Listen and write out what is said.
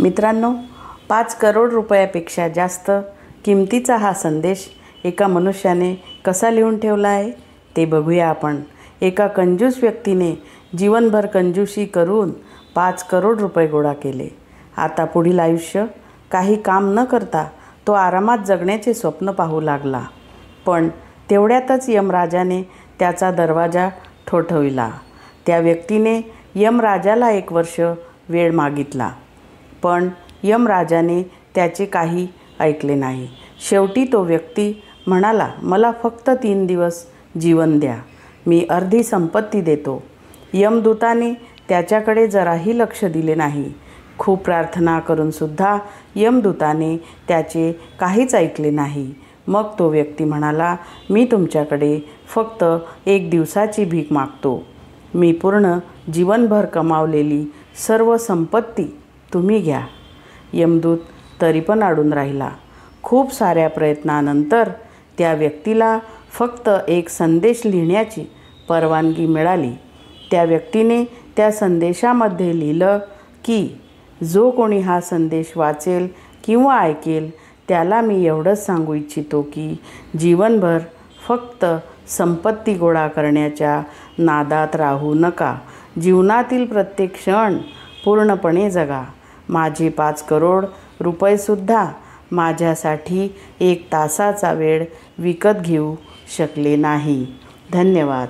मित्रांनो, 5 करोड रुपयापेक्षा जास्त किमतीचा हा संदेश एका मनुष्याने कसा लिहून ठेवला आहे ते बघूया आपण। एका कंजूस व्यक्तीने जीवनभर कंजूसी करून 5 करोड रुपये गोळा केले। आता पुढील आयुष्य काही काम न करता तो आरामात जगण्याचे स्वप्न पाहू लागला। पण तेवढ्यातच यमराजाने त्याचा दरवाजा ठोठविला। त्या व्यक्तीने यमराजाला 1 वर्ष वेळ मागितला, पण यमराजाने त्याचे काही ऐकले नाही। शेवटी तो व्यक्ती म्हणाला, मला फक्त 3 दिवस जीवन द्या, मी अर्धी संपत्ती देतो। यमदूताने त्याच्याकडे जराही लक्ष दिले नाही। खूप प्रार्थना करून सुद्धा यमदूताने त्याचे काहीच ऐकले नाही। मग तो व्यक्ती म्हणाला, मी तुमच्याकडे फक्त 1 दिवसाची भीक मागतो। मी पूर्ण जीवनभर कमावलेली सर्व संपत्ती तुम्ही घ्या। यमदूत तरी पण अडून राहिला। खूप साऱ्या प्रयत्नानंतर त्या व्यक्तीला फक्त एक संदेश लिहिण्याची परवानगी मिळाली। त्या व्यक्तीने त्या संदेशामध्ये लिहिलं की जो कोणी हा संदेश वाचेल किंवा ऐकेल त्याला मी एवढंच सांगू इच्छितो की जीवनभर फक्त संपत्ती गोळा करण्याच्या नादात राहू नका। जीवनातील प्रत्येक क्षण पूर्णपणे जगा। माझे 5 करोड रुपयेसुद्धा माझ्यासाठी 1 तासाचा वेळ विकत घेऊ शकले नाही। धन्यवाद।